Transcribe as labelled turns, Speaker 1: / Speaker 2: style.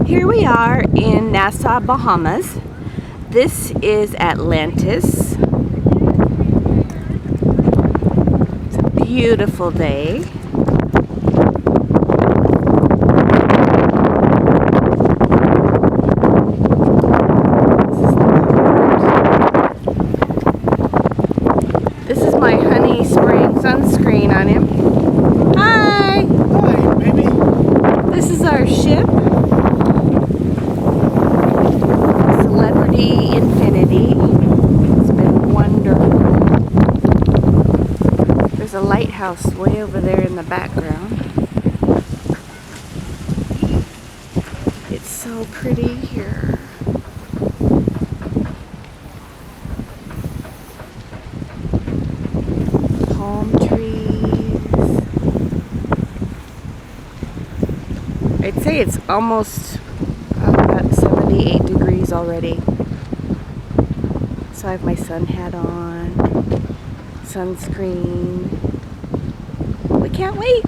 Speaker 1: Here we are in Nassau, Bahamas. This is Atlantis. It's a beautiful day. This is my honey spraying sunscreen on him. Hi!
Speaker 2: Hi, baby.
Speaker 1: This is our ship. Celebrity Infinity. It's been wonderful. There's a lighthouse way over there in the background. It's so pretty here. Palm trees. I'd say it's almost about 78 degrees already. So I have my sun hat on, sunscreen. We can't wait.